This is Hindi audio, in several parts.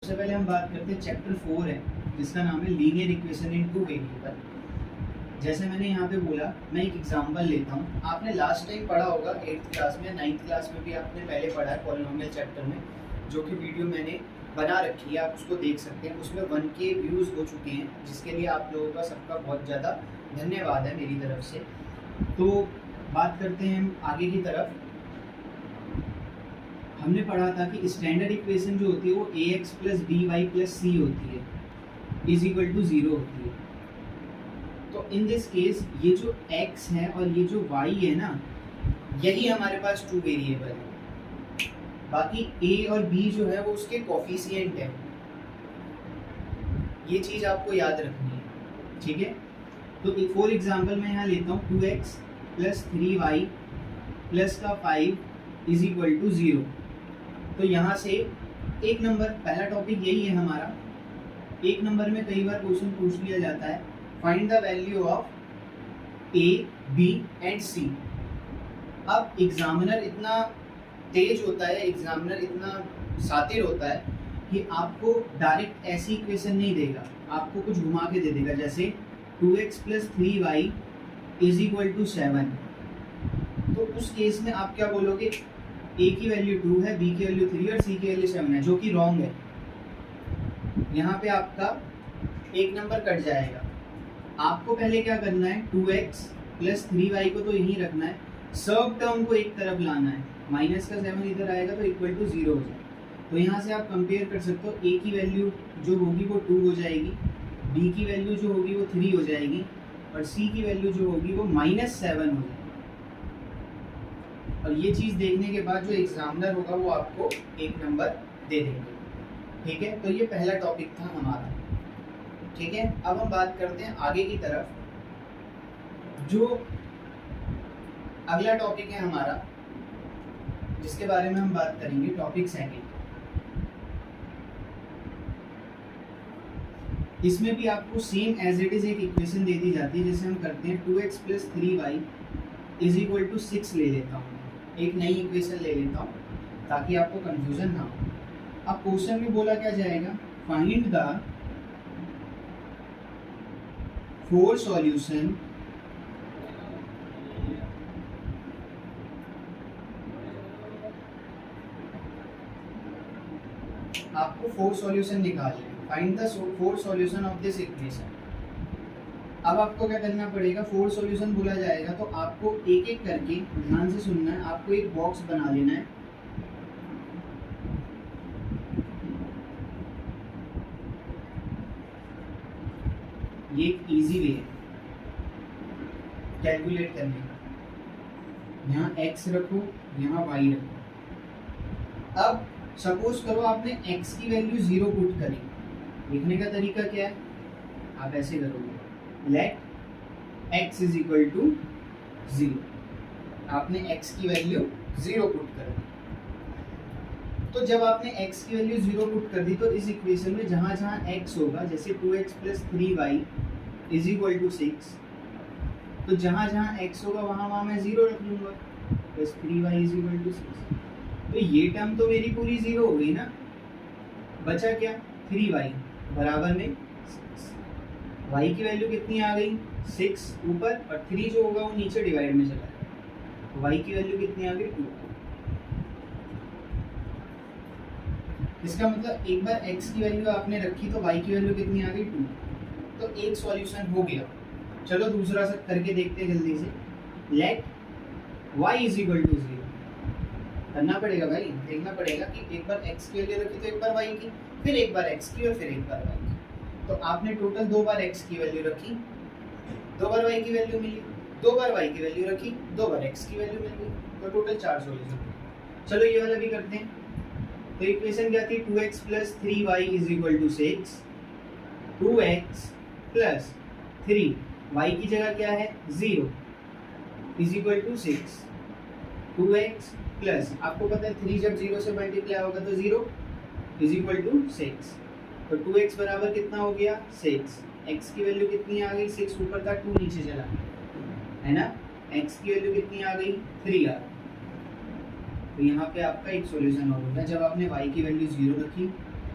सबसे पहले हम बात करते हैं चैप्टर 4 है जिसका नाम है linear equation in two variable. जैसे मैंने यहाँ पे बोला, मैं एक एग्जांपल लेता हूँ। आपने लास्ट टाइम पढ़ा होगा 8th क्लास में, 9th क्लास में भी आपने पहले पढ़ा है पॉलिनोमियल चैप्टर में, जो कि वीडियो मैंने बना रखी है, आप उसको देख सकते हैं। उसमें 1K व्यूज़ हो चुके हैं, जिसके लिए आप लोगों का सबका बहुत ज़्यादा धन्यवाद है मेरी तरफ से। तो बात करते हैं हम आगे की तरफ। हमने पढ़ा था कि स्टैंडर्ड इक्वेशन जो होती है वो ax plus b y plus c होती है, इज इक्वल टू 0 होती है। तो इन दिस केस ये जो x है और ये जो y है ना, यही हमारे पास टू वेरिएबल है। बाकी a और b जो है वो उसके कोफिशिएंट है। ये चीज़ आपको याद रखनी है, ठीक है। तो फॉर एग्जांपल मैं यहाँ लेता हूँ 2x प्लस 3y प्लस का 5 इज इक्वल टू 0। तो यहाँ से एक नंबर, पहला टॉपिक यही है हमारा। एक नंबर में कई बार क्वेश्चन पूछ लिया जाता है, find the value of a b and c. अब एग्जामिनर इतना तेज होता है, एग्जामिनर इतना शातिर होता है कि आपको डायरेक्ट ऐसी इक्वेशन नहीं देगा, आपको कुछ घुमा के दे देगा। जैसे 2x plus 3y is equal to 7। तो उस केस में आप क्या बोलोगे, a की वैल्यू 2 है, b की वैल्यू 3 और c की वैल्यू 7 है, जो कि रॉन्ग है। यहाँ पे आपका एक नंबर कट जाएगा। आपको पहले क्या करना है, 2x प्लस 3y को तो यहीं रखना है, सब टर्म को एक तरफ लाना है, माइनस का 7 इधर आएगा तो इक्वल टू 0 हो जाए। तो यहाँ से आप कंपेयर कर सकते हो, a की वैल्यू जो होगी वो 2 हो जाएगी, b की वैल्यू जो होगी वो 3 हो जाएगी और c की वैल्यू जो होगी वो -7 हो जाएगी। और ये चीज़ देखने के बाद जो एग्जामिनर होगा वो आपको एक नंबर दे देंगे, ठीक है। तो ये पहला टॉपिक था हमारा, ठीक है। अब हम बात करते हैं आगे की तरफ। जो अगला टॉपिक है हमारा, जिसके बारे में हम बात करेंगे, टॉपिक सेकंड। इसमें भी आपको सेम एज इट इज एक इक्वेशन दे दी जाती है। जैसे हम करते हैं 2x plus 3y is equal to 6 ले लेता हूँ, एक नई इक्वेशन ले लेता हूँ ताकि आपको कंफ्यूजन ना हो। अब क्वेश्चन में बोला क्या जाएगा, फाइंड द फोर सॉल्यूशन आपको 4 सॉल्यूशन निकालने हैं। Find the 4 solution of this equation. अब आपको क्या करना पड़ेगा, 4 सॉल्यूशन बोला जाएगा तो आपको एक एक करके ध्यान से सुनना है। आपको एक बॉक्स बना लेना है, ये एक इजी वे है कैलकुलेट करने का। यहाँ x रखो, यहाँ y रखो। अब सपोज करो आपने x की वैल्यू 0 पुट करी। लिखने का तरीका क्या है, आप ऐसे करोगे, let x is equal to 0। आपने x की वैल्यू 0 पुट कर दी। तो जब आपने x की वैल्यू 0 पुट कर दी तो इस इक्वेशन में जहाँ जहाँ x होगा, जैसे 2x plus 3y is equal to 6, तो जहाँ जहाँ x होगा वहाँ मैं 0 रख लूँगा, plus 3y is equal to 6। तो ये टर्म तो मेरी पूरी 0 हो गई ना। बचा क्या, 3y बराबर में 6। y की वैल्यू कितनी आ गई, 6 ऊपर, और 3 जो होगा वो नीचे डिवाइड में चला जाएगा। तो y की वैल्यू कितनी आ गई, 2। इसका मतलब एक बार x की वैल्यू आपने रखी तो y की वैल्यू कितनी आ गई, 2। तो एक सॉल्यूशन हो गया। चलो दूसरा सब करके देखते हैं जल्दी से। Let y is equal to 0 करना पड़ेगा भाई, देखना पड़ेगा कि एक बार x की वैल्यू रखी तो एक बार y की, फिर एक बार x की और फिर एक बार y की। तो आपने टोटल 2 बार x की वैल्यू रखी, 2 बार y की वैल्यू मिली, 2 बार y की वैल्यू रखी, 2 बार x की वैल्यू मिल गई। तो टोटल 4 सॉल्यूशन। चलो ये वाला भी करते हैं। तो इक्वेशन क्या थी, 2x plus 3y is equal to 6, 2x plus 3, y की जगह क्या है 0, is equal to 6, 2x plus, आपको पता है 3 जब 0 से मल्टीप्लाई होगा तो 0 इज इक्वल टू 6। तो 2x बराबर कितना हो गया, 6। x की वैल्यू कितनी आ गई, 6 ऊपर था, 2 नीचे चला, है ना। x की वैल्यू कितनी आ गई, 3 आ गई। तो यहाँ पे आपका एक सॉल्यूशन हो गया। जब आपने y की वैल्यू 0 रखी,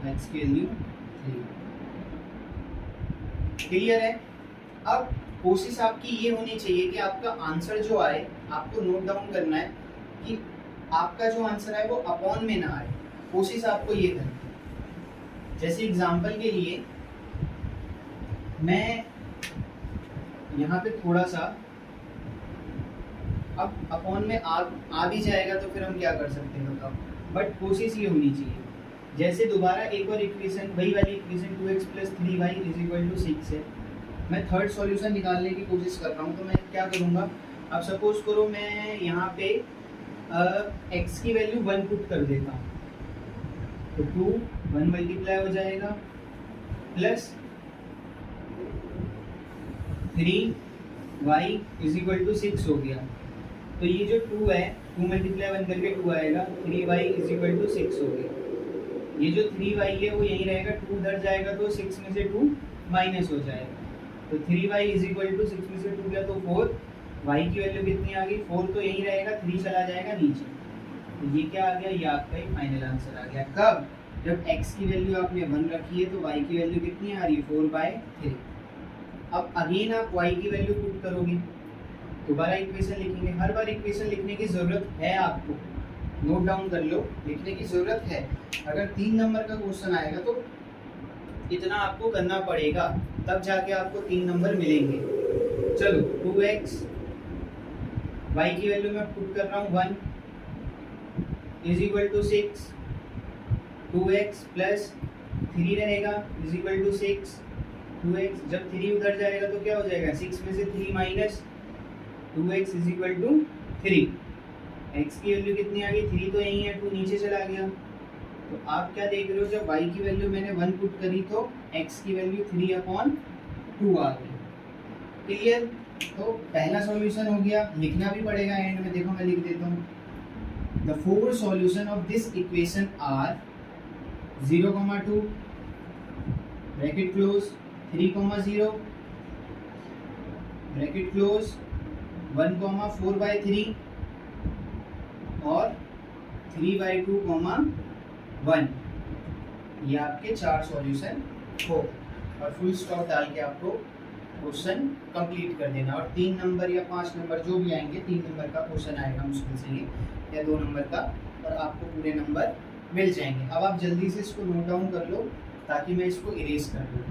एक्स की वैल्यू 3। क्लियर है? अब कोशिश आपकी ये होनी चाहिए कि आपका आंसर जो आए आपको नोट डाउन करना है कि आपका जो आंसर है वो अपॉन में ना आए। कोशिश आपको ये करनी है। जैसे एग्जांपल के लिए मैं यहाँ पे थोड़ा सा, अब अपॉन में आ भी जाएगा तो फिर हम क्या कर सकते हैं बताओ, बट कोशिश ये होनी चाहिए। जैसे दोबारा एक और इक्वेशन, वही वाली इक्वेशन 2x + 3y = 6 है, मैं थर्ड सॉल्यूशन निकालने की कोशिश कर रहा हूँ। तो मैं क्या करूँगा, अब सपोज करो मैं यहाँ पे x की वैल्यू 1 पुट कर देता हूँ, तो 2 1 मल्टीप्लाई हो जाएगा प्लस 3y = 6 हो गया। तो ये जो 2 है, 2 मल्टीप्लाई 1 करके 2 आएगा, 3y = 6 हो गया। ये जो 3y है वो यहीं रहेगा, 2 उधर जाएगा तो 6 में से 2 माइनस हो जाएगा, तो 3y = 6 में से 2 गया तो 4, y की वैल्यू कितनी आ गई, 4 तो यहीं रहेगा, 3 चला जाएगा नीचे। तो ये क्या आ गया, ये आपका ही फाइनल आंसर आ गया। कब? जब x की वैल्यू आपने 1 रखी है तो y की वैल्यू कितनी आ रही है, 4/3। अब अगेन आप y की वैल्यू पुट करोगे, दोबारा इक्वेशन लिखेंगे। हर बार इक्वेशन लिखने की ज़रूरत है आपको, नोट डाउन कर लो, लिखने की ज़रूरत है। अगर 3 नंबर का क्वेश्चन आएगा तो इतना आपको करना पड़ेगा, तब जाके आपको 3 नंबर मिलेंगे। चलो 2x, y की वैल्यू मैं पुट कर रहा हूँ 1 = 6, 2x + 3 रहेगा = 6, 2x जब 3 उधर जाएगा तो क्या हो जाएगा, 6 में से 3 माइनस 2x = 3। x की वैल्यू कितनी आ गई, 3 तो यही है, 2 नीचे चला गया। तो आप क्या देख रहे हो, जब y की वैल्यू मैंने 1 पुट करी तो x की वैल्यू 3/2 आ गई। क्लियर? तो पहला सॉल्यूशन हो गया, लिखना भी पड़ेगा एंड में, देखो मैं लिख देता हूँ। The 4 solution of this equation are 0,2 bracket close, 3,0 bracket close, 1,4/3 और 3/2,1। ये आपके 4 सॉल्यूशन हो, और फुल स्टॉप डाल के आपको क्वेश्चन कंप्लीट कर देना। और 3 नंबर या 5 नंबर जो भी आएंगे, 3 नंबर का क्वेश्चन आएगा मुश्किल से ये, या 2 नंबर का, और आपको पूरे नंबर मिल जाएंगे। अब आप जल्दी से इसको नोट डाउन कर लो ताकि मैं इसको इरेज कर दूँ।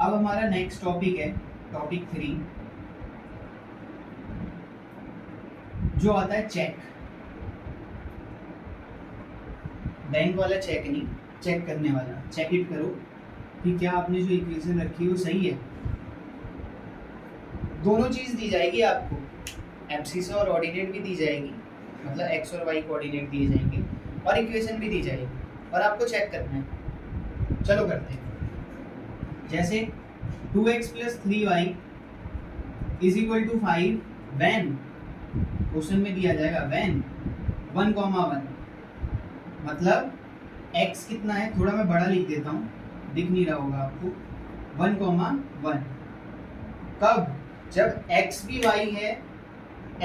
अब हमारा नेक्स्ट टॉपिक है टॉपिक 3, जो आता है चेक। बैंक वाला चेक नहीं, चेक करने वाला। चेक इट करो कि क्या आपने जो इक्वेशन रखी है वो सही है। दोनों चीज दी जाएगी आपको, एब्सिस और ऑर्डिनेट भी दी जाएगी, मतलब एक्स और वाई कोऑर्डिनेट दिए जाएंगे, और इक्वेशन भी दी जाएगी, और आपको चेक करना है। चलो करते हैं। जैसे 2x + 3y = 5 व्हेन, क्वेश्चन में दिया जाएगा व्हेन 1,1, मतलब x कितना है, थोड़ा मैं बड़ा लिख देता हूँ, दिख नहीं रहा होगा आपको, 1,1। कब? जब x भी y है,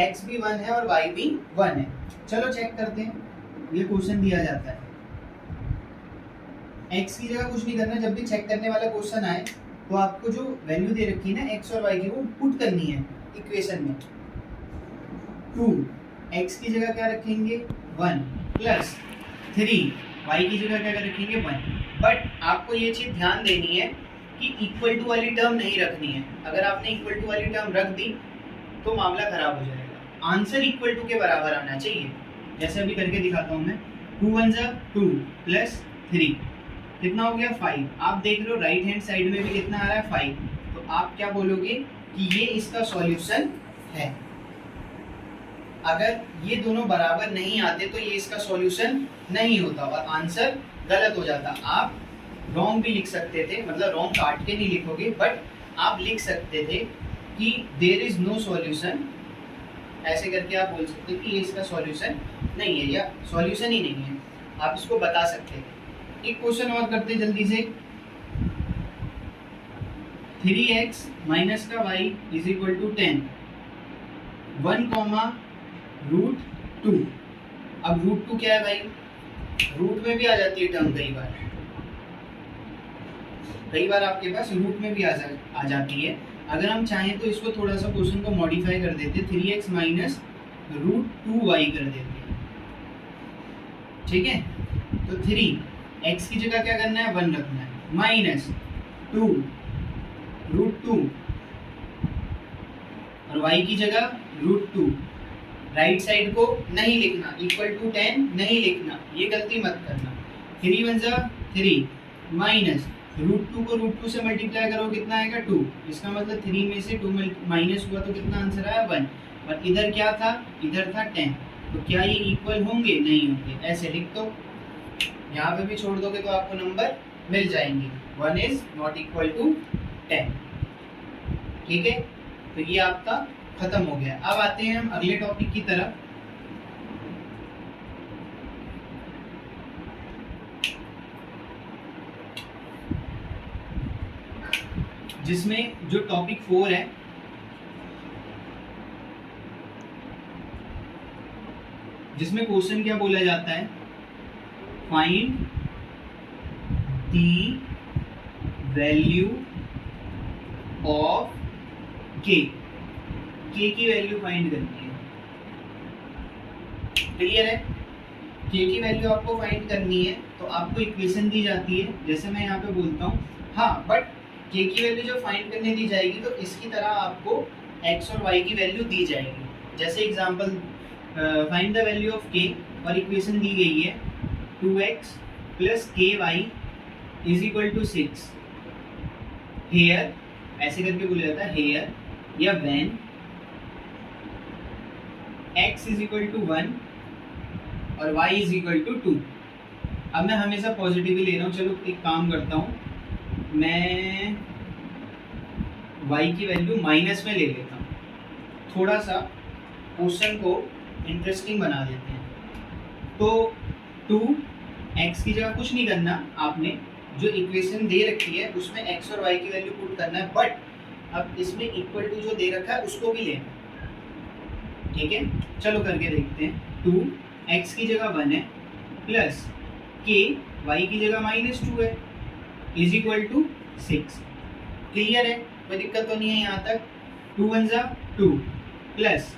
x भी 1 है और y भी 1 है। चलो चेक करते हैं, ये क्वेश्चन दिया जाता है। x की जगह कुछ नहीं करना, जब भी चेक करने वाला क्वेश्चन आए तो आपको जो वैल्यू दे रखी है ना x और y की, वो पुट करनी है इक्वेशन में। 2 x की जगह क्या रखेंगे, 1 प्लस 3 y की जगह क्या रखेंगे, 1। बट आपको ये चीज ध्यान देनी है कि इक्वल टू वाली टर्म नहीं रखनी है। अगर आपने इक्वल टू वाली टर्म रख दी तो मामला खराब हो जाएगा। आंसर इक्वल टू के बराबर आना चाहिए। जैसे अभी करके दिखाता हूँ मैं, 2 1 जा 2 प्लस 3 कितना हो गया, 5। आप देख रहे हो राइट हैंड साइड में भी कितना आ रहा है, 5। तो आप क्या बोलोगे कि ये इसका सॉल्यूशन है। अगर ये दोनों बराबर नहीं आते तो ये इसका सॉल्यूशन नहीं होता और आंसर गलत हो जाता। आप रॉन्ग भी लिख सकते थे, मतलब रॉन्ग काट के नहीं लिखोगे, बट आप लिख सकते थे कि देयर इज नो सॉल्यूशन, ऐसे करके आप बोल सकते कि ये इसका सॉल्यूशन नहीं है या सॉल्यूशन ही नहीं है। आप इसको बता सकते हैं। एक क्वेश्चन और करते जल्दी से। 3x माइनस का y = 10, 1, √2 अब रूट 2 क्या है भाई, रूट में भी आ जाती है टर्म, कई बार आपके पास रूट में भी आ जाती है। अगर हम चाहें तो इसको थोड़ा सा क्वेश्चन को मॉडिफाई कर देते, 3x माइनस रूट 2y कर देते हैं, ठीक है। तो 3x की जगह क्या करना है, 1 रखना है, माइनस 2 रूट 2 और y की जगह रूट 2। राइट साइड को नहीं लिखना, इक्वल टू 10 नहीं लिखना, ये गलती मत करना। 3 वन जा 3 माइनस रूट 2 को रूट 2 से मल्टीप्लाई करो कितना आएगा 2, इसका मतलब 3 में से 2 माइनस हुआ तो कितना आंसर आया 1। और इधर क्या था, इधर था 10, तो क्या ये इक्वल होंगे, नहीं होंगे, ऐसे लिख दो। यहाँ पे भी छोड़ दोगे तो आपको नंबर मिल जाएंगे, 1 इज नॉट इक्वल टू 10, ठीक है। तो ये आपका खत्म हो गया। अब आते हैं हम अगले टॉपिक की तरफ, जिसमें जो टॉपिक 4 है, जिसमें क्वेश्चन क्या बोला जाता है, फाइंड द वैल्यू ऑफ के की वैल्यू फाइंड करनी है, क्लियर है। के की वैल्यू आपको फाइंड करनी है तो आपको इक्वेशन दी जाती है, जैसे मैं यहाँ पे बोलता हूँ, हाँ बट के की वैल्यू जो फाइंड करने दी जाएगी तो इसकी तरह आपको x और y की वैल्यू दी जाएगी। जैसे example, find the value of k और इक्वेशन दी गई है 2x plus ky is equal to 6। Here ऐसे करके बोला जाता है, हेयर या when x is equal to 1 और y इज इक्वल टू 2। अब मैं हमेशा पॉजिटिव ही ले रहा हूँ, चलो एक काम करता हूँ, मैं y की वैल्यू माइनस में ले लेता हूँ, थोड़ा सा क्वेश्चन को इंटरेस्टिंग बना देते हैं। तो 2x की जगह कुछ नहीं करना, आपने जो इक्वेशन दे रखी है उसमें x और y की वैल्यू पुट करना है, बट अब इसमें इक्वल टू जो दे रखा है उसको भी लेना, ठीक है। चलो करके देखते हैं, 2x की जगह 1 है प्लस k y की जगह -2 है इज इक्वल टू 6, क्लियर है, कोई दिक्कत तो नहीं है यहाँ तक। 2 वन जा 2 प्लस,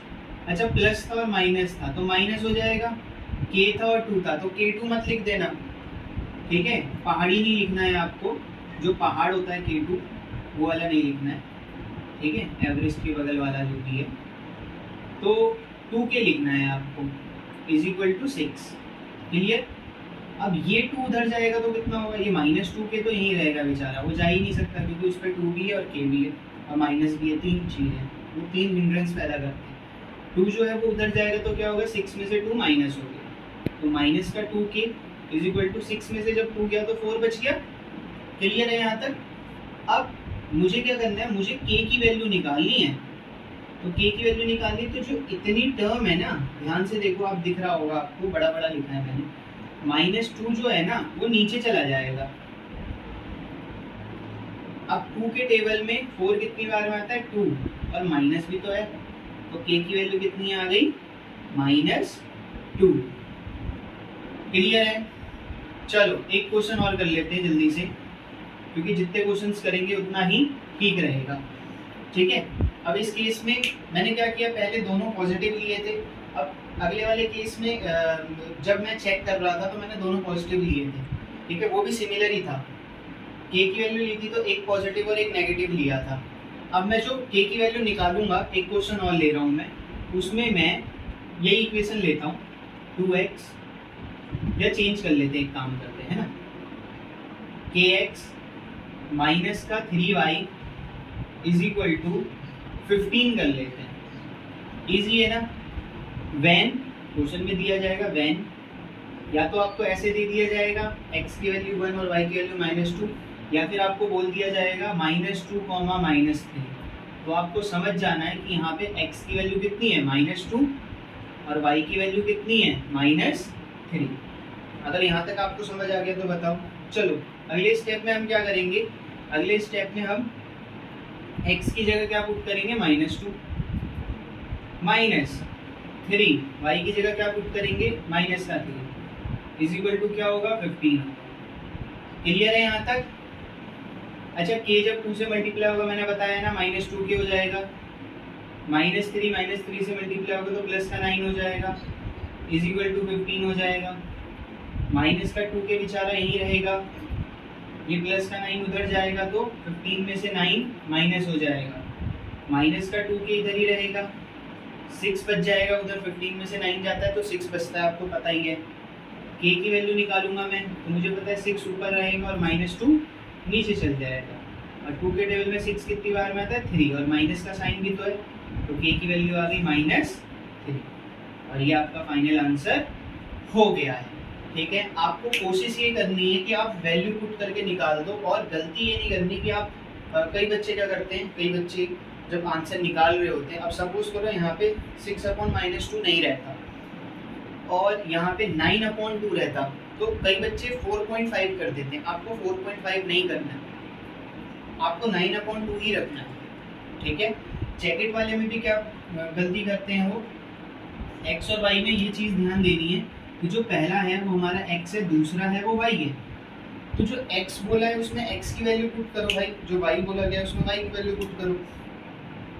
अच्छा प्लस था और माइनस था तो माइनस हो जाएगा, k था और 2 था तो k2 मत लिख देना, ठीक है। पहाड़ी नहीं लिखना है आपको, जो पहाड़ होता है k2 वो वाला नहीं लिखना है, ठीक है, एवरेस्ट के बगल वाला जो भी है, तो 2k लिखना है आपको इज इक्वल टू 6, क्लियर। अब ये 2 उधर जाएगा तो कितना होगा, ये -2k तो यहीं रहेगा बेचारा, वो जा ही नहीं सकता क्योंकि उस पर 2 भी है और k भी है और माइनस भी है, 3 चीज़ें हैं, वो 3 हिंड्रेंस पैदा करते हैं। 2 जो है वो उधर जाएगा तो क्या होगा, 6 में से 2 माइनस हो गया, तो माइनस का 2k इज इक्वल टू 6 में से जब 2 गया तो 4 बच गया, क्लियर है यहाँ तक। अब मुझे क्या करना है, मुझे k की वैल्यू निकालनी है, तो k की वैल्यू निकालनी, तो जो इतनी टर्म है ना, ध्यान से देखो, आप दिख रहा होगा आपको, बड़ा बड़ा लिखा है मैंने, -2 जो है ना वो नीचे चला जाएगा। अब 2 के टेबल में 4 कितनी बार में आता है, 2, और माइनस भी तो है, तो k की वैल्यू कितनी आ गई, -2, क्लियर है। चलो एक क्वेश्चन और कर लेते हैं जल्दी से, क्योंकि जितने क्वेश्चंस करेंगे उतना ही ठीक रहेगा, ठीक है। अब इस केस में मैंने क्या किया, पहले दोनों पॉजिटिव लिए थे, अब अगले वाले केस में जब मैं चेक कर रहा था तो मैंने दोनों पॉजिटिव लिए थे, ठीक है, वो भी सिमिलर ही था, k की वैल्यू ली थी तो एक पॉजिटिव और एक नेगेटिव लिया था। अब मैं जो k की वैल्यू निकालूंगा, एक क्वेश्चन और ले रहा हूँ मैं, उसमें मैं यही इक्वेशन लेता हूँ 2x, या चेंज कर लेते हैं, एक काम करते हैं ना, kx माइनस का 3y इज इक्वल टू 15 कर लेते हैं, इजी है ना। व्हेन क्वेश्चन में दिया जाएगा, व्हेन या तो आपको ऐसे दे दिया जाएगा x की वैल्यू 1 और y की वैल्यू -2, या फिर आपको बोल दिया जाएगा -2, -3, तो आपको समझ जाना है कि यहाँ पे x की वैल्यू कितनी है, -2, और y की वैल्यू कितनी है, -3। अगर यहाँ तक आपको समझ आ गया तो बताओ। चलो अगले स्टेप में हम क्या करेंगे, अगले स्टेप में हम x की जगह क्या पुट करेंगे, -2 माइनस 3, y की जगह क्या पुट करेंगे, माइनस का 3 इज इक्वल टू क्या होगा 15। क्लियर है यहाँ तक? अच्छा k जब 2 से मल्टीप्लाई होगा मैंने बताया ना -2k हो जाएगा, -3 से मल्टीप्लाई होगा तो प्लस का 9 हो जाएगा इज इक्वल टू 15 हो जाएगा। माइनस का 2k बेचारा यहीं रहेगा, ये प्लस का 9 उधर जाएगा तो 15 में से 9 माइनस हो जाएगा, माइनस का 2k इधर ही रहेगा, 6 बच जाएगा उधर, 15 में से 9 जाता है तो 6 बचता है, आपको पता ही है। k की वैल्यू निकालूंगा मैं तो मुझे पता है 6 ऊपर रहेगा और -2 नीचे चल जाएगा, और 2 के टेबल में 6 कितनी बार में आता है 3, और माइनस का साइन भी तो है, तो k की वैल्यू आ गई -3, और ये आपका फाइनल आंसर हो गया है। ठीक है, आपको कोशिश ये करनी है कि आप वैल्यू पुट करके निकाल दो, और गलती ये नहीं करनी कि आप कई बच्चे क्या करते हैं, कई बच्चे जब आंसर निकाल रहे होते हैं, अब सपोज करो यहाँ पे 6/-2 नहीं रहता और यहाँ पे 9/2 रहता, तो कई बच्चे 4.5 कर देते हैं। आपको 4.5 नहीं करना है, आपको 9/2 ही रखना है। ठीक है, चेकेट वाले में भी क्या गलती करते हैं वो, x और y में ये चीज़ ध्यान देनी है कि जो पहला है वो हमारा x है, दूसरा है वो y है, तो जो x बोला है उसमें x की वैल्यू पुट करो भाई, जो y बोला गया है उसमें y की वैल्यू पुट करो।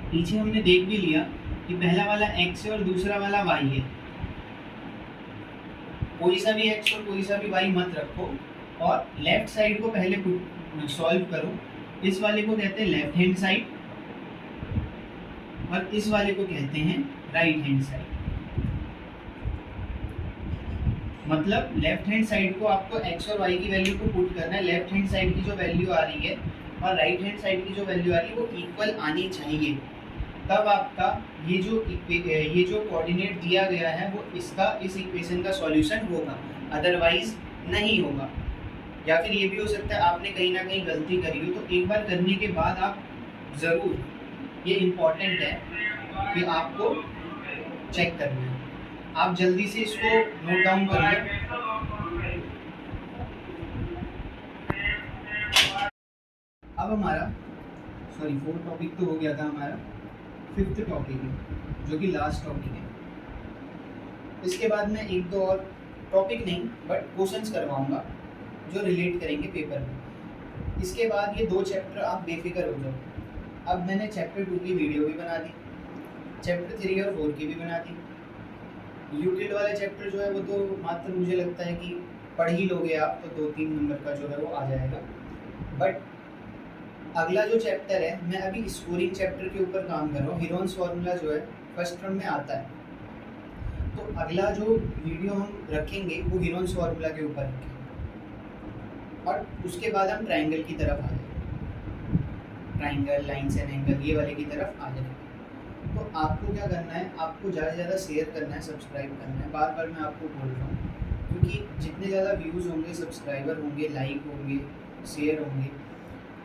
पीछे हमने देख भी लिया कि पहला वाला x है और दूसरा वाला y है, कोई सा भी x और कोई सा भी y मत रखो, और लेफ्ट साइड को पहले सॉल्व करो। इस वाले को कहते हैं लेफ्ट हैंड साइड और इस वाले को कहते हैं राइट हैंड साइड। मतलब लेफ्ट हैंड साइड को आपको x और y की वैल्यू को पुट करना है, लेफ्ट हैंड साइड की जो वैल्यू आ रही है और राइट हैंड साइड की जो वैल्यू आ रही है वो इक्वल आनी चाहिए, तब आपका ये जो कोऑर्डिनेट दिया गया है वो इस इक्वेशन का सॉल्यूशन होगा, अदरवाइज नहीं होगा। या फिर ये भी हो सकता है आपने कहीं ना कहीं गलती करी हो, तो एक बार करने के बाद आप ज़रूर, ये इम्पॉर्टेंट है कि आपको चेक करना है, आप जल्दी से इसको नोट डाउन कर लें। अब हमारा 4 टॉपिक तो हो गया था, हमारा 5th टॉपिक है जो कि लास्ट टॉपिक है। इसके बाद मैं एक दो और टॉपिक नहीं बट क्वेश्चंस करवाऊंगा जो रिलेट करेंगे पेपर में। इसके बाद ये 2 चैप्टर आप बेफिक्र हो जाओ। अब मैंने चैप्टर 2 की वीडियो भी बना दी, चैप्टर 3 और 4 की भी बना दी। यूक्लिड वाला चैप्टर जो है वो तो मात्र मुझे लगता है कि पढ़ ही लोगे आप, तो 2-3 नंबर का जो है वो आ जाएगा। बट अगला जो चैप्टर है, मैं अभी स्कोरिंग चैप्टर के ऊपर काम कर रहा हूँ। हीरोन्स फार्मूला जो है फर्स्ट टर्म में आता है, तो अगला जो वीडियो हम रखेंगे वो हीरोन्स फार्मूला के ऊपर रखेंगे, और उसके बाद हम ट्राइंगल की तरफ आ जाएंगे, ट्राइंगल, लाइन्स एंड एंगल, ये वाले की तरफ आ जाएंगे। तो आपको क्या करना है, आपको ज़्यादा से ज़्यादा शेयर करना है, सब्सक्राइब करना है। बार बार मैं आपको बोल रहा हूँ, क्योंकि जितने ज़्यादा व्यूज़ होंगे, सब्सक्राइबर होंगे, लाइक होंगे, शेयर होंगे,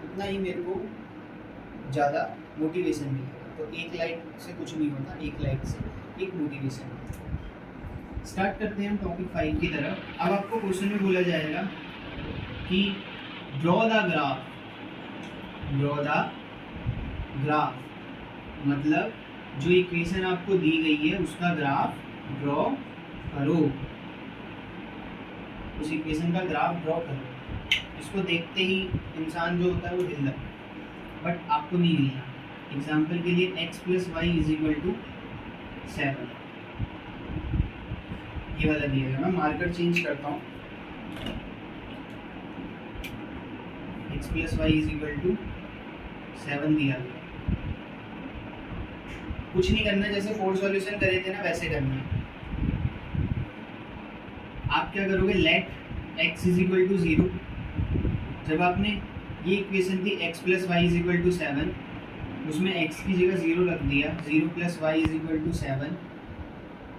उतना ही मेरे को ज़्यादा मोटिवेशन मिलेगा। तो 1 लाइक से कुछ नहीं होता, 1 लाइक से एक मोटिवेशन होता है। स्टार्ट करते हैं हम टॉपिक 5 की तरफ। अब आपको क्वेश्चन में बोला जाएगा कि ड्रॉ द ग्राफ, मतलब जो इक्वेशन आपको दी गई है उसका ग्राफ ड्रॉ करो, उस इक्वेशन का ग्राफ ड्रॉ करो। इसको देखते ही इंसान जो होता है वो हिल जाता है, बट आपको नहीं हिलना। एग्जाम्पल के लिए x + y = 7, ये वाला दिया गया। मैं मार्कर चेंज करता हूँ, x + y = 7 दिया गया। कुछ नहीं करना, जैसे 4 सॉल्यूशन करे थे ना वैसे करना है। आप क्या करोगे, लेट x = 0। जब आपने ये इक्वेशन थी x + y = 7, उसमें x की जगह 0 रख दिया, 0 + y = 7,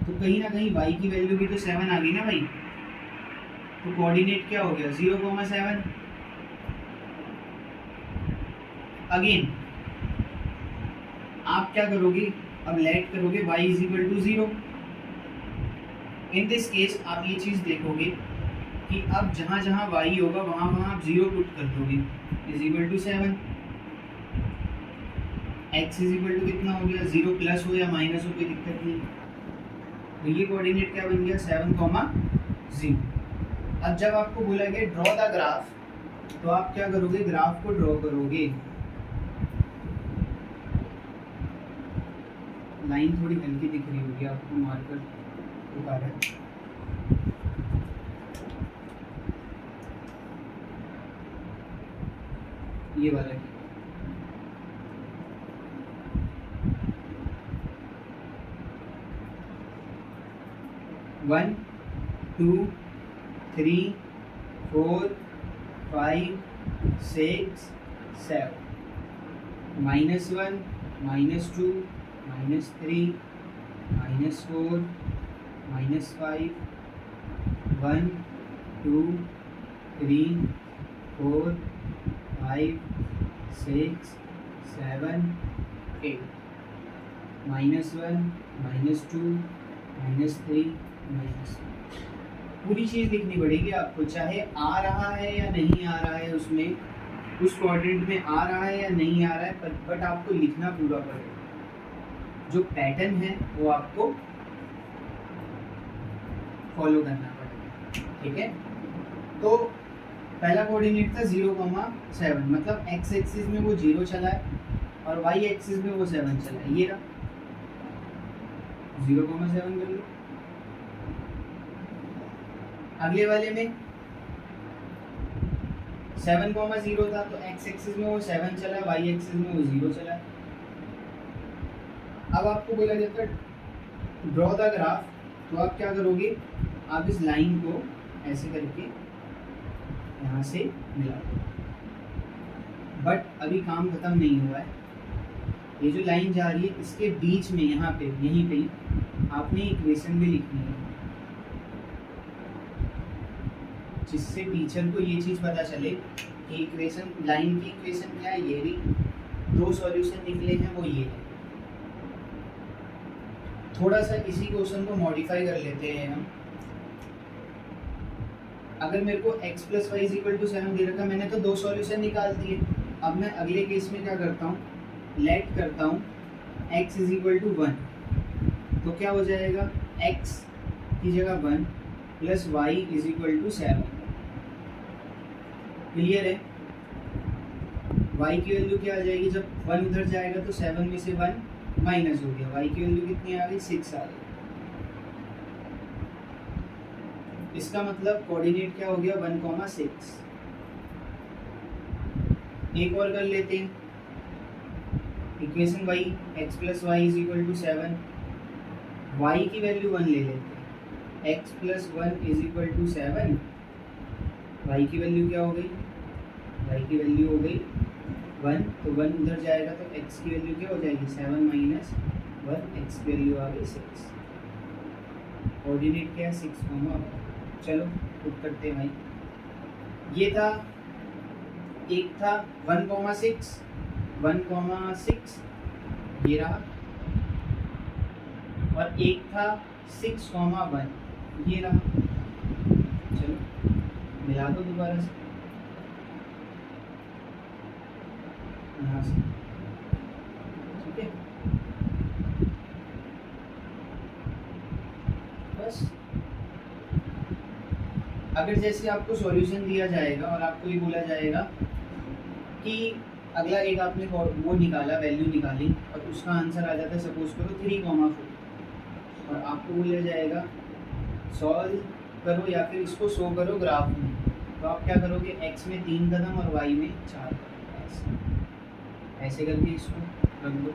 तो कहीं ना कहीं y की वैल्यू भी तो 7 आ गई ना भाई। तो कोऑर्डिनेट क्या हो गया, 0,7। अगेन आप क्या करोगे, अब लेट करोगे y = 0। इन दिस केस आप ये चीज़ देखोगे कि अब जहाँ जहाँ y होगा वहाँ वहाँ आप 0 पुट कर दोगे, =7। x कितना हो गया, 0 प्लस हो या माइनस हो कोई दिक्कत नहीं। तो ये कोऑर्डिनेट क्या बन गया 7,0। अब जब आपको बोला गया ड्रॉ द ग्राफ, तो आप क्या करोगे, ग्राफ को ड्रॉ करोगे। लाइन थोड़ी हल्की दिख रही होगी आपको, मार्कर दिखा रहा है। ये वाला 1 2 3 4 5 6 7 -1 -2 -3 -4 -5 1 2 3 4 5 6 7 8 -1 -2 -3 पूरी चीज़ लिखनी पड़ेगी आपको, चाहे आ रहा है या नहीं आ रहा है, उसमें उस क्वाड्रेंट में आ रहा है या नहीं आ रहा है, बट आपको लिखना पूरा पड़ेगा। जो पैटर्न है वो आपको फॉलो करना पड़ेगा, ठीक है। तो पहला कोऑर्डिनेट था 0,7, मतलब एक्स एक्सिस में वो 0 चला है और वाई एक्सिस में वो 7 चला है। ये रहा 0,7 कर लो। अगले वाले में 7,0 था, तो एक्स एक्सिस में वो 7 चला, वाई एक्सिस में वो 0 चला। अब आपको बोला जाता है ड्रॉ द ग्राफ, तो आप क्या करोगे, आप इस लाइन को ऐसे करके यहाँ से मिला दो। बट अभी काम खत्म नहीं हुआ है। ये जो लाइन जा रही है इसके बीच में यहाँ पे यहीं पे आपने इक्वेशन भी लिखनी है, जिससे टीचर को ये चीज़ पता चले कि इक्वेशन, लाइन की इक्वेशन क्या है, ये रही। 2 सॉल्यूशन निकले हैं, वो ये है। थोड़ा सा इसी क्वेश्चन को मॉडिफाई कर लेते हैं हम। अगर मेरे को x + y = 7 दे रखा, मैंने तो 2 सॉल्यूशन निकाल दिए। अब मैं अगले केस में क्या करता हूँ, लेट करता हूँ x = 1, तो क्या हो जाएगा, x की जगह 1 + y = 7। क्लियर है। y की वैल्यू क्या आ जाएगी, जब 1 उधर जाएगा तो 7 में से 1 माइनस हो गया, y की वैल्यू कितनी आ गई, 6 आ गई। इसका मतलब कोऑर्डिनेट क्या हो गया, 1,6। एक और कर लेते हैं, equation y x + y = 7, y की वैल्यू 1 ले लेते हैं, x + 1 = 7, y की वैल्यू क्या हो गई, y की वैल्यू हो गई 1, तो 1 उधर जाएगा तो x की वैल्यू क्या हो जाएगी, 7 - 1, x की वैल्यू आ गई 6। कोऑर्डिनेट क्या है, 6,1। चलो पुट करते हैं भाई। ये था, एक था 1,6, 1,6 ये रहा, और एक था 6,1 ये रहा। चलो मिला दो दोबारा से यहाँ से, ठीक है। बस अगर जैसे आपको सॉल्यूशन दिया जाएगा और आपको ये बोला जाएगा कि अगला एक आपने वो निकाला, वैल्यू निकाली और उसका आंसर आ जाता है सपोज करो 3,4, और आपको बोला जाएगा सॉल्व करो या फिर इसको शो करो ग्राफ में, तो आप क्या करोगे, x में 3 कदम और y में 4 कदम, ऐसे करके इसको रख दो,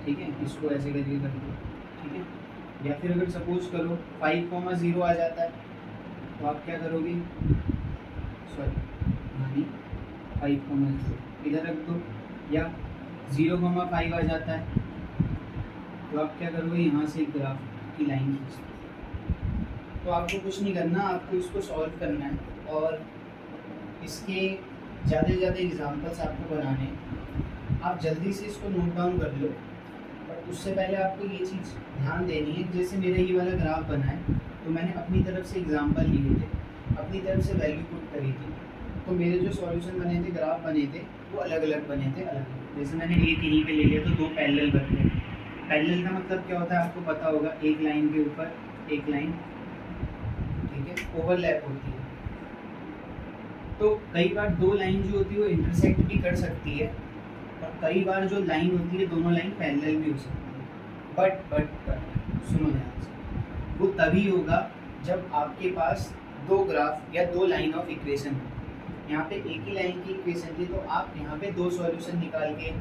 ठीक है। इसको ऐसे करके रख दो, ठीक है। या फिर अगर सपोज करो 5,0 आ जाता है, तो आप क्या करोगे, सॉरी 5,0 इधर रख दो, या 0,5 आ जाता है, तो आप क्या करोगे, यहाँ से एक ग्राफ की लाइन खींच दो। तो आपको कुछ नहीं करना, आपको इसको सॉल्व करना है और इसके ज़्यादा से ज़्यादा एग्जाम्पल्स आपको बनाने हैं। आप जल्दी से इसको नोट डाउन कर लो, बट उससे पहले आपको ये चीज़ ध्यान देनी है, जैसे मेरा ये वाला ग्राफ बना है तो मैंने अपनी तरफ से एग्जाम्पल लिए थे, अपनी तरफ से वैल्यू पुट करी थी, तो मेरे जो सॉल्यूशन बने थे, ग्राफ बने थे, वो अलग अलग बने थे, अलग अलग। जैसे मैंने एक यहीं पे ले लिया तो 2 पैरेलल बन गए, पैरेलल का मतलब क्या होता है आपको पता होगा, एक लाइन के ऊपर एक लाइन, ठीक है, ओवरलैप होती है। तो कई बार दो लाइन जो होती है वो इंटरसेक्ट भी कर सकती है, और कई बार जो लाइन होती है दोनों लाइन पैरेलल भी हो सकती है। बट सुनो ध्यान से, वो तभी होगा जब आपके पास दो ग्राफ या दो लाइन ऑफ इक्वेशन हो। यहाँ पे एक ही लाइन की इक्वेशन थी तो आप यहाँ पे दो सॉल्यूशन निकाल के,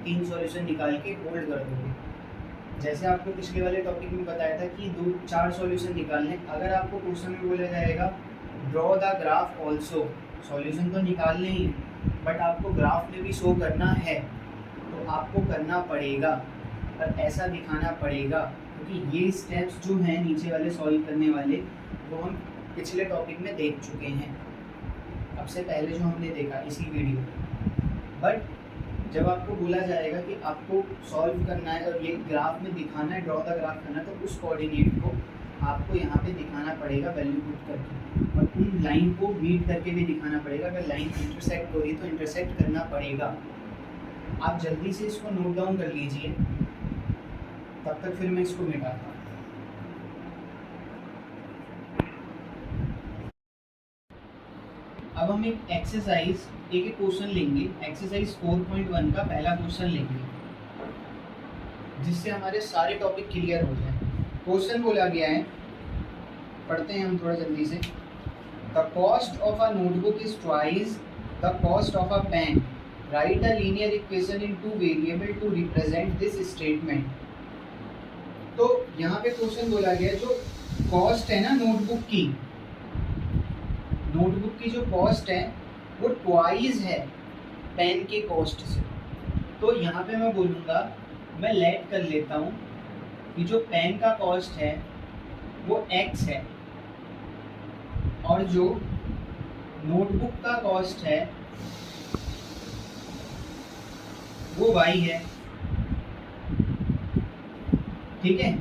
तीन सॉल्यूशन निकाल के होल्ड कर दोगे। जैसे आपको पिछले वाले टॉपिक में बताया था कि दो चार सॉल्यूशन निकालने, अगर आपको क्वेश्चन में बोला जाएगा draw the graph also, solution तो निकालने ही बट आपको ग्राफ में भी शो करना है, तो आपको करना पड़ेगा और ऐसा दिखाना पड़ेगा, क्योंकि ये स्टेप्स जो हैं नीचे वाले सॉल्व करने वाले वो हम पिछले टॉपिक में देख चुके हैं, अब से पहले जो हमने देखा इसी वीडियो में। बट जब आपको बोला जाएगा कि आपको सॉल्व करना है और ये ग्राफ में दिखाना है, ड्रॉ द ग्राफ करना है, तो उस कोऑर्डिनेट को आपको यहाँ पे दिखाना पड़ेगा वैल्यू पुट करके, और उन लाइन को मीट करके भी दिखाना पड़ेगा। अगर लाइन इंटरसेक्ट हो रही तो इंटरसेक्ट करना पड़ेगा। आप जल्दी से इसको नोट डाउन कर लीजिए, तब तक फिर मैं इसको मिटाता हूँ। अब हम एक एक्सरसाइज, एक क्वेश्चन लेंगे, एक्सरसाइज 4.1 का पहला क्वेश्चन लेंगे, जिससे हमारे सारे टॉपिक क्लियर हो जाए। क्वेश्चन बोला गया है, पढ़ते हैं हम थोड़ा जल्दी से। The cost of a notebook is twice the cost of a pen, write a linear equation in two variable to represent this statement. तो यहाँ पे क्वेश्चन बोला गया, जो कॉस्ट है ना नोटबुक की जो कॉस्ट है वो ट्वाइस है पेन के कॉस्ट से। तो यहाँ पे मैं बोलूँगा, मैं लेट कर लेता हूँ कि जो पेन का कॉस्ट है वो x है, और जो नोटबुक का कॉस्ट है वो y है, ठीक है।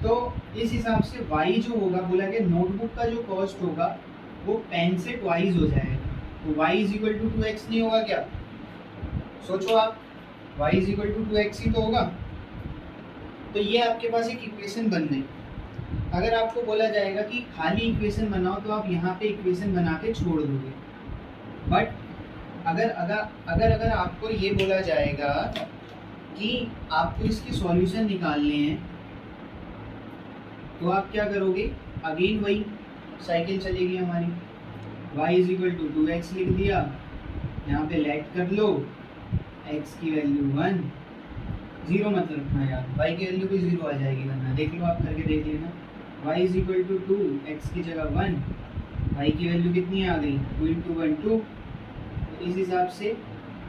तो इस हिसाब से y जो होगा, बोला कि नोटबुक का जो कॉस्ट होगा वो पेन से ट्वाइस हो जाएगा, तो y is equal to 2x नहीं होगा क्या? सोचो आप, y is equal to 2x ही तो होगा। तो ये आपके पास एक इक्वेशन बन गई। अगर आपको बोला जाएगा कि खाली इक्वेशन बनाओ, तो आप यहाँ पे इक्वेशन बना के छोड़ दोगे। बट अगर आपको ये बोला जाएगा कि आपको इसके सॉल्यूशन निकालने हैं, तो आप क्या करोगे? अगेन वही साइकिल चलेगी हमारी। y is equal to 2x लिख दिया, यहाँ पे लेट कर लो, x की वैल्यू 1, 0 मत रखना यार, y की वैल्यू भी 0 आ जाएगी, वरना देख लो, आप करके देख लेना। y is equal to 2, x की जगह 1, y की वैल्यू कितनी आ गई? 2 इंटू 1 2। तो इस हिसाब से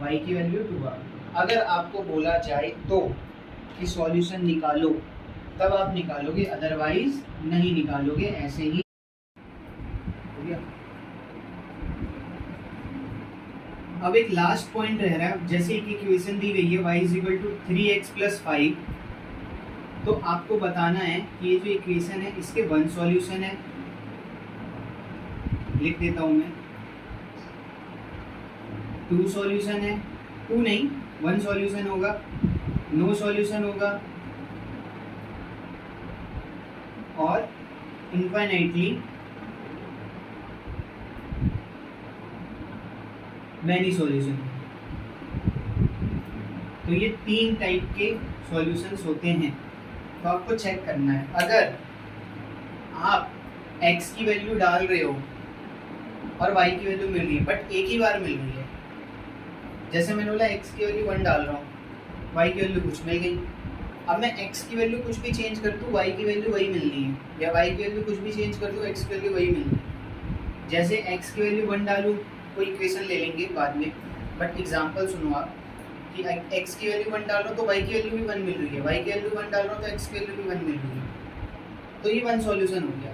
y की वैल्यू 2 आ गई। अगर आपको बोला जाए तो कि सॉल्यूशन निकालो, तब आप निकालोगे, अदरवाइज नहीं निकालोगे, ऐसे ही हो गया। अब एक लास्ट पॉइंट रह रहा है, जैसे एक इक्वेशन दी गई है y is equal to 3x plus 5, तो आपको बताना है कि ये जो इक्वेशन है इसके वन सॉल्यूशन है, लिख देता हूं मैं, टू सॉल्यूशन है, टू नहीं वन सॉल्यूशन होगा, नो सॉल्यूशन होगा, और इनफाइनाइटली मैनी सॉल्यूशन। तो ये तीन टाइप के सॉल्यूशंस होते हैं, तो आपको चेक करना है। अगर आप x की वैल्यू डाल रहे हो और y की वैल्यू मिल रही है, बट एक ही बार मिल रही है, जैसे मैंने बोला x की वैल्यू 1 डाल रहा हूँ, y की वैल्यू कुछ मिल गई। अब मैं x की वैल्यू कुछ भी चेंज कर दूँ, y की वैल्यू वही मिलनी है, या y की वैल्यू कुछ भी चेंज कर दूँ, x की वैल्यू वही मिलनी है। जैसे x की वैल्यू 1 डालूँ, कोई इक्वेशन ले लेंगे बाद में, बट एग्जांपल सुनो आप कि x की वैल्यू 1 डाल रहा हूँ तो y की वैल्यू भी 1 मिल रही है, y की वैल्यू 1 डाल रहा हूँ तो x की वैल्यू भी 1 मिल रही है, तो ये वन सॉल्यूशन हो गया।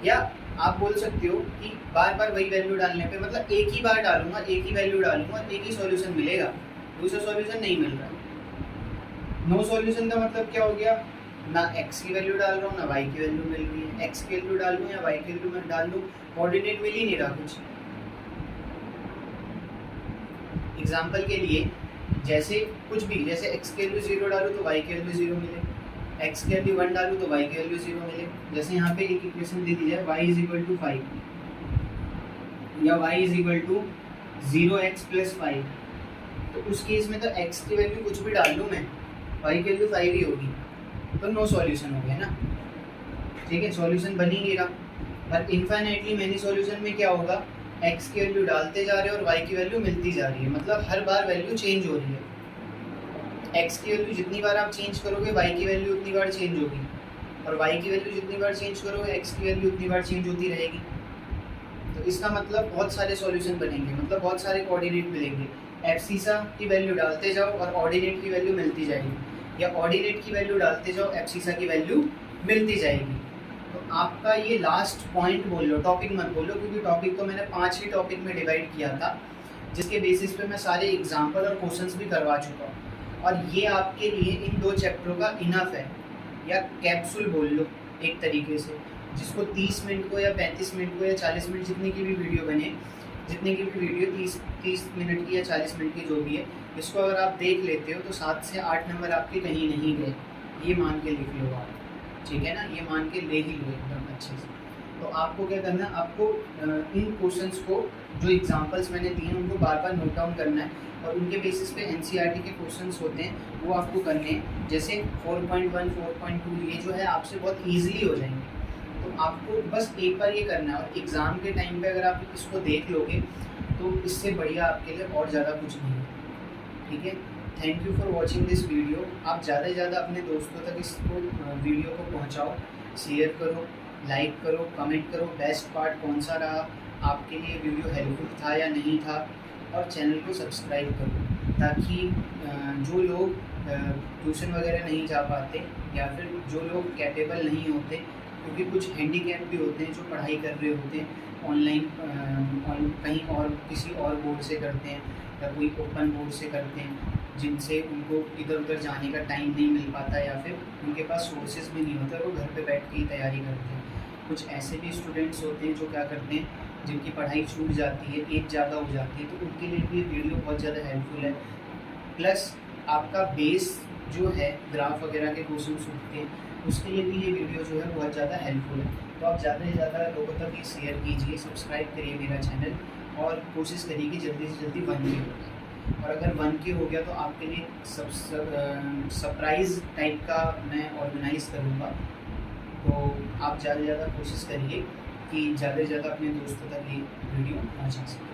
या आप बोल सकते हो कि बार बार वही वैल्यू डालने पे, मतलब एक ही बार डालूंगा, एक ही वैल्यू डालूंगा, एक ही सॉल्यूशन मिलेगा, दूसरा सॉल्यूशन नहीं मिल रहा। नो सॉल्यूशन का मतलब क्या हो गया? ना x की वैल्यू डाल रहा हूँ, ना y की वैल्यू मिल रही है, x की वैल्यू डाल लूँ या y की वैल्यू मैं डाल लूँ, कोऑर्डिनेट मिल ही नहीं रहा कुछ। एग्जाम्पल के लिए जैसे कुछ भी, जैसे x की वैल्यू 0 डालूँ तो y की वैल्यू 0 मिले, x की वैल्यू 1 डालूँ तो y की वैल्यू 0 मिले। जैसे यहाँ पे एक इक्वेशन दे दी जाए y इज इक्वल टू 5 या y is equal to 0x plus 5, तो उस केस में तो x की वैल्यू कुछ भी डाल लूँ मैं, y की वैल्यू 5 ही होगी, तो नो सॉल्यूशन हो गया ना, ठीक है, सॉल्यूशन बन ही नहीं रहा। और इन्फाइनाइटली मैनी सॉल्यूशन में क्या होगा, x की वैल्यू डालते जा रहे हैं और y की वैल्यू मिलती जा रही है, मतलब हर बार वैल्यू चेंज हो रही है। x की वैल्यू जितनी बार आप चेंज करोगे y की वैल्यू उतनी बार चेंज होगी, और y की वैल्यू जितनी बार चेंज करोगे x की वैल्यू उतनी बार चेंज होती रहेगी। तो इसका मतलब बहुत सारे सॉल्यूशन बनेंगे, मतलब बहुत सारे कोऑर्डिनेट मिलेंगे। एब्सिसा की वैल्यू डालते जाओ और ऑर्डिनेट की वैल्यू मिलती जाएगी, या ऑर्डिनेट की वैल्यू डालते जाओ एब्सिसा की वैल्यू मिलती जाएगी। तो आपका ये लास्ट पॉइंट बोल लो, टॉपिक मत बोलो, क्योंकि टॉपिक तो मैंने 5 ही टॉपिक में डिवाइड किया था, जिसके बेसिस पे मैं सारे एग्जाम्पल और क्वेश्चंस भी करवा चुका हूँ। और ये आपके लिए इन 2 चैप्टरों का इनफ है, या कैप्सूल बोल लो एक तरीके से, जिसको 30 मिनट को या 35 मिनट को या 40 मिनट जितनी की भी वीडियो बने, जितने की भी वीडियो 30 मिनट की या 40 मिनट की जो भी है, इसको अगर आप देख लेते हो तो 7 से 8 नंबर आपके कहीं नहीं गए, ये मान के लिख लो आप, ठीक है ना, ये मान के ले ही लो एकदम अच्छे से। तो आपको क्या करना है, आपको इन क्वेश्चंस को, जो एग्जांपल्स मैंने दिए हैं उनको बार बार नोट डाउन करना है, और उनके बेसिस पे एनसीईआरटी के क्वेश्चंस होते हैं वो आपको करने हैं। जैसे 4.1 4.2 ये जो है आपसे बहुत ईजिली हो जाएंगे, तो आपको बस एक बार ये करना है, और एग्ज़ाम के टाइम पे अगर आप इसको देख लोगे तो इससे बढ़िया आपके लिए और ज़्यादा कुछ नहीं है, ठीक है। Thank you for watching this video. आप ज़्यादा से ज़्यादा अपने दोस्तों तक इसको वीडियो को पहुँचाओ, शेयर करो, लाइक करो, कमेंट करो, बेस्ट पार्ट कौन सा रहा आपके लिए, वीडियो हेल्पफुल था या नहीं था, और चैनल को सब्सक्राइब करो, ताकि जो लोग ट्यूशन वगैरह नहीं जा पाते, या फिर जो लोग कैपेबल नहीं होते, क्योंकि कुछ हैंडीकैप भी होते हैं जो पढ़ाई कर रहे होते हैं ऑनलाइन, कहीं और किसी और बोर्ड से करते हैं या कोई ओपन बोर्ड से करते हैं, जिनसे उनको इधर उधर जाने का टाइम नहीं मिल पाता, या फिर उनके पास सोर्सेज भी नहीं होता, वो घर पे बैठ के ही तैयारी करते हैं। कुछ ऐसे भी स्टूडेंट्स होते हैं जो क्या करते हैं, जिनकी पढ़ाई छूट जाती है, एज ज़्यादा हो जाती है, तो उनके लिए भी ये वीडियो बहुत ज़्यादा हेल्पफुल है। प्लस आपका बेस जो है, ग्राफ वगैरह के क्वेश्चन उठते हैं, उसके लिए भी ये वीडियो जो है बहुत ज़्यादा हेल्पफुल है। तो आप ज़्यादा से ज़्यादा लोगों तक ये शेयर कीजिए, सब्सक्राइब करिए मेरा चैनल, और कोशिश करिए कि जल्दी से जल्दी 1K हो जाए। और अगर 1K हो गया तो आपके लिए सरप्राइज़ टाइप का मैं ऑर्गेनाइज़ करूँगा। तो आप ज़्यादा से ज़्यादा कोशिश करिए कि ज़्यादा से ज़्यादा अपने दोस्तों तक ये वीडियो पहुँचा सकें।